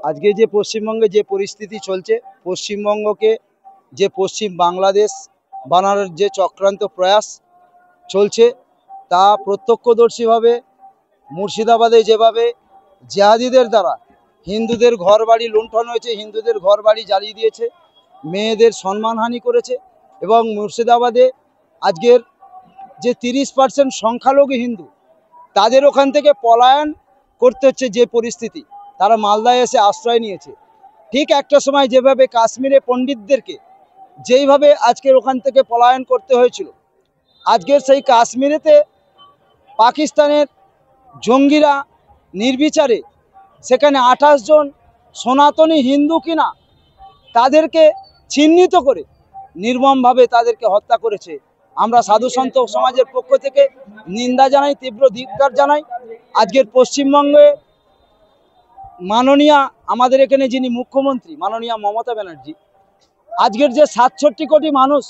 আজকে যে পশ্চিমবঙ্গে যে পরিস্থিতি চলছে, পশ্চিমবঙ্গকে যে পশ্চিম বাংলাদেশ বানানোর যে চক্রান্ত প্রয়াস চলছে, তা প্রত্যক্ষদর্শীভাবে মুর্শিদাবাদে যেভাবে জিহাদিদের দ্বারা হিন্দুদের ঘর বাড়ি লুণ্ঠন হয়েছে, হিন্দুদের ঘর বাড়ি জ্বালিয়ে দিয়েছে, মেয়েদের সম্মানহানি করেছে, এবং মুর্শিদাবাদে আজকের যে 30% সংখ্যালঘু হিন্দু, তাদের ওখান থেকে পলায়ন করতে হচ্ছে যে পরিস্থিতি, তারা মালদায় এসে আশ্রয় নিয়েছে। ঠিক একটা সময় যেভাবে কাশ্মীরে পণ্ডিতদেরকে যেইভাবে আজকের ওখান থেকে পলায়ন করতে হয়েছিল, আজকের সেই কাশ্মীরেতে পাকিস্তানের জঙ্গিরা নির্বিচারে সেখানে 28 জন সনাতনী হিন্দু কিনা তাদেরকে চিহ্নিত করে নির্মমভাবে তাদেরকে হত্যা করেছে। আমরা সাধুসন্ত সমাজের পক্ষ থেকে নিন্দা জানাই, তীব্র ধিক্কার জানাই। আজকের পশ্চিমবঙ্গে মাননীয়া আমাদের এখানে যিনি মুখ্যমন্ত্রী মাননীয়া মমতা ব্যানার্জি, আজকের যে 67 কোটি মানুষ,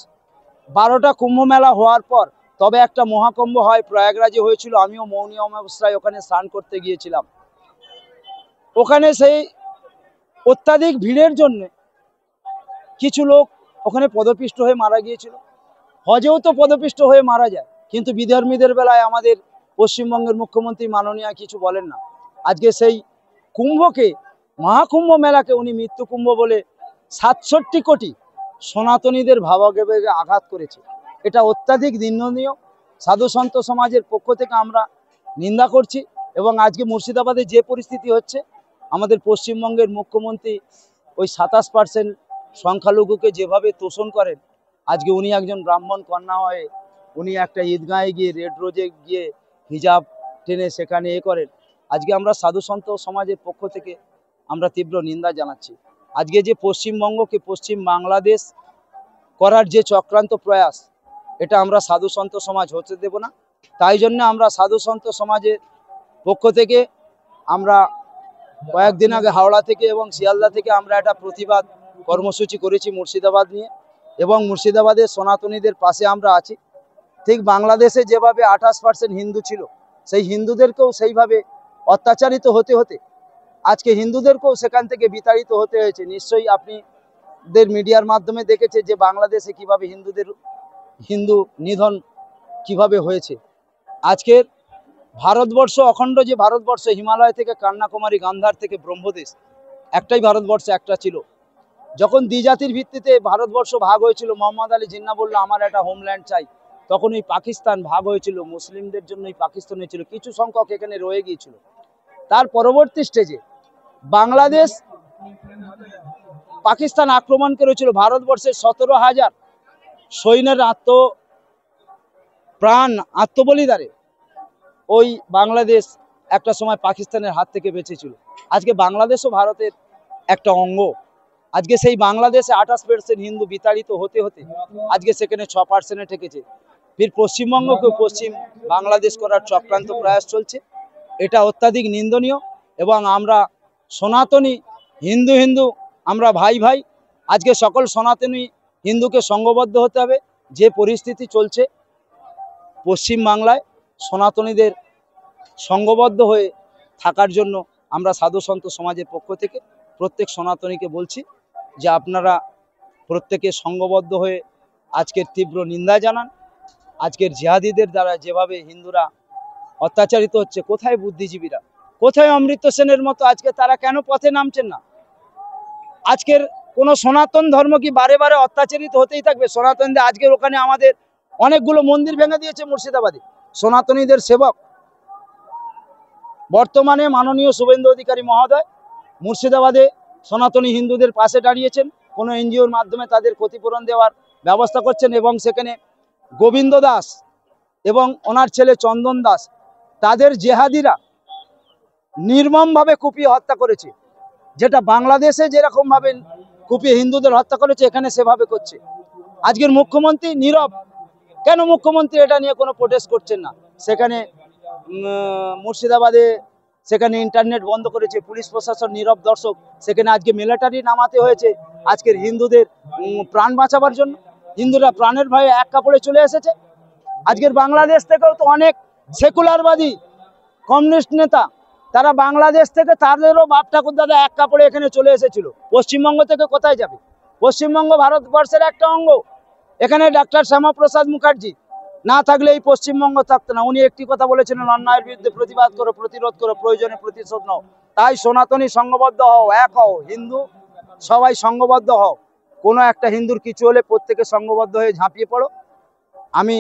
12টা কুম্ভ মেলা হওয়ার পর তবে একটা মহাকুম্ভ হয়, প্রয়াগরাজে হয়েছিল। আমিও মৌনী অমাবস্যায় ওখানে স্নান করতে গিয়েছিলাম। ওখানে সেই অত্যাধিক ভিড়ের জন্য কিছু লোক ওখানে পদপিষ্ট হয়ে মারা গিয়েছিল। হজেও তো পদপিষ্ট হয়ে মারা যায়, কিন্তু বিধর্মীদের বেলায় আমাদের পশ্চিমবঙ্গের মুখ্যমন্ত্রী মাননীয়া কিছু বলেন না। আজকে সেই কুম্ভকে, মহাকুম্ভ মেলাকে উনি মৃত্যু কুম্ভ বলে 67 কোটি সনাতনীদের ভাবাবেগে আঘাত করেছে। এটা অত্যাধিক নিন্দনীয়। সাধুসন্ত সমাজের পক্ষ থেকে আমরা নিন্দা করছি। এবং আজকে মুর্শিদাবাদে যে পরিস্থিতি হচ্ছে, আমাদের পশ্চিমবঙ্গের মুখ্যমন্ত্রী ওই 27% সংখ্যালঘুকে যেভাবে তোষণ করেন, আজকে উনি একজন ব্রাহ্মণ কন্যা হয়ে উনি একটা ঈদগাহে গিয়ে রেড রোজে গিয়ে হিজাব টেনে সেখানে করেন। আজকে আমরা সাধুসন্ত সমাজের পক্ষ থেকে আমরা তীব্র নিন্দা জানাচ্ছি। আজকে যে পশ্চিমবঙ্গকে পশ্চিম বাংলাদেশ করার যে চক্রান্ত প্রয়াস, এটা আমরা সাধুসন্ত সমাজ হতে দেব না। তাই জন্য আমরা সাধুসন্ত সমাজের পক্ষ থেকে আমরা কয়েকদিন আগে হাওড়া থেকে এবং শিয়ালদা থেকে আমরা একটা প্রতিবাদ কর্মসূচি করেছি মুর্শিদাবাদ নিয়ে, এবং মুর্শিদাবাদের সনাতনীদের পাশে আমরা আছি। ঠিক বাংলাদেশে যেভাবে 28% হিন্দু ছিল, সেই হিন্দুদেরকেও সেইভাবে অত্যাচারিত হতে হতে আজকে হিন্দুদেরকেও সেখান থেকে বিতাড়িত হতে হয়েছে। নিশ্চয়ই আপনাদের মিডিয়ার মাধ্যমে দেখেছে যে বাংলাদেশে কিভাবে হিন্দু নিধন কিভাবে হয়েছে। আজকের ভারতবর্ষ, অখণ্ড যে ভারতবর্ষ, হিমালয় থেকে কন্যাকুমারী, গান্ধার থেকে ব্রহ্মদেশ, একটাই ভারতবর্ষ একটা ছিল। যখন দ্বিজাতির ভিত্তিতে ভারতবর্ষ ভাগ হয়েছিল, মোহাম্মদ আলী জিন্নাহ বলল আমার একটা হোমল্যান্ড চাই, তখন ওই পাকিস্তান ভাগ হয়েছিল, মুসলিমদের জন্য এই পাকিস্তান হয়েছিল, কিছু সংখ্যক এখানে রয়ে গিয়েছিল। তার পরবর্তী স্টেজে বাংলাদেশ পাকিস্তান আক্রমণ করেছিল, ভারতবর্ষের 17,000 সৈন্যের আত্মবলিদানে ওই বাংলাদেশ একটা সময় পাকিস্তানের হাত থেকে বেঁচেছিল। আজকে বাংলাদেশও ভারতের একটা অঙ্গ। আজকে সেই বাংলাদেশে 28% হিন্দু বিতাড়িত হতে হতে আজকে সেখানে 6% ঠেকেছে। ফির পশ্চিমবঙ্গকে পশ্চিম বাংলাদেশ করার চক্রান্ত প্রয়াস চলছে। এটা অত্যাধিক নিন্দনীয়। এবং আমরা সনাতনী হিন্দু আমরা ভাই ভাই। আজকে সকল সনাতনী হিন্দুকে সংঘবদ্ধ হতে হবে। যে পরিস্থিতি চলছে পশ্চিম বাংলায়, সনাতনীদের সংঘবদ্ধ হয়ে থাকার জন্য আমরা সাধুসন্ত সমাজের পক্ষ থেকে প্রত্যেক সনাতনীকে বলছি যে আপনারা প্রত্যেকে সংঘবদ্ধ হয়ে আজকের তীব্র নিন্দা জানান। আজকের জিহাদিদের দ্বারা যেভাবে হিন্দুরা অত্যাচারিত হচ্ছে, কোথায় বুদ্ধিজীবীরা, কোথায় অমৃত সেনের মতো আজকে তারা কেন পথে নামছেন না? আজকের কোনো সনাতন ধর্ম কি বারে বারে অত্যাচারিত হতেই থাকবে? সনাতনীদের আজকের ওখানে আমাদের অনেকগুলো মন্দির ভেঙে দিয়েছে মুর্শিদাবাদে সনাতনীদের সেবক। বর্তমানে মাননীয় শুভেন্দু অধিকারী মহোদয় মুর্শিদাবাদে সনাতনী হিন্দুদের পাশে দাঁড়িয়েছেন, কোনো এনজিওর মাধ্যমে তাদের ক্ষতিপূরণ দেওয়ার ব্যবস্থা করছেন। এবং সেখানে গোবিন্দ দাস এবং ওনার ছেলে চন্দন দাস, তাদের জেহাদিরা নির্মমভাবে কুপিয়ে হত্যা করেছে। যেটা বাংলাদেশে যেরকমভাবে কুপিয়ে হিন্দুদের হত্যা করেছে, এখানে সেভাবে করছে। আজকের মুখ্যমন্ত্রী নীরব কেন? মুখ্যমন্ত্রী এটা নিয়ে কোনো প্রোটেস্ট করছেন না। সেখানে মুর্শিদাবাদে সেখানে ইন্টারনেট বন্ধ করেছে, পুলিশ প্রশাসন নীরব দর্শক। সেখানে আজকে মিলিটারি নামাতে হয়েছে আজকের হিন্দুদের প্রাণ বাঁচাবার জন্য। হিন্দুরা প্রাণের ভয়ে এক কাপড়ে চলে এসেছে। আজকের বাংলাদেশ থেকেও তো অনেক সেকুলারবাদী কমিউনিস্ট নেতা তারা বাংলাদেশ থেকে তাদেরও বাপ ঠাকুর দাদা এক কাপড়ে এখানে চলে এসেছিল। পশ্চিমবঙ্গ থেকে কোথায় যাবে? পশ্চিমবঙ্গ ভারতবর্ষের একটা অঙ্গ। এখানে ডাক্তার শ্যামাপ্রসাদ মুখার্জি না থাকলে এই পশ্চিমবঙ্গ থাকতো না। উনি একটি কথা বলেছিলেন, অন্যায়ের বিরুদ্ধে প্রতিবাদ করো, প্রতিরোধ করো, প্রয়োজনে প্রতিশোধ নাও। তাই সনাতনী সংঘবদ্ধ হও, এক হও, হিন্দু সবাই সংঘবদ্ধ হও। কোনো একটা হিন্দুর কিছু হলে প্রত্যেকে সংঘবদ্ধ হয়ে ঝাঁপিয়ে পড়ো। আমি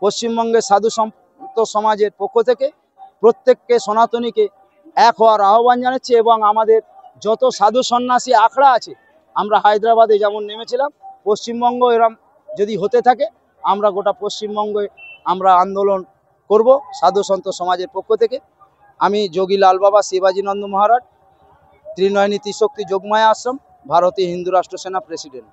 পশ্চিমবঙ্গের সাধু সন্ত সমাজের পক্ষ থেকে প্রত্যেককে সনাতনীকে এক হওয়ার আহ্বান জানাচ্ছি, এবং আমাদের যত সাধু সন্ন্যাসী আখড়া আছে, আমরা হায়দ্রাবাদে যেমন নেমেছিলাম, পশ্চিমবঙ্গ এরম যদি হতে থাকে আমরা গোটা পশ্চিমবঙ্গে আমরা আন্দোলন করব সাধু সন্ত সমাজের পক্ষ থেকে। আমি যোগী লাল বাবা শিবাজীনন্দ মহারাজ, ত্রিনয়নী ত্রিশক্তি যোগমায়া আশ্রম, ভারতীয় হিন্দু রাষ্ট্র সেনা প্রেসিডেন্ট।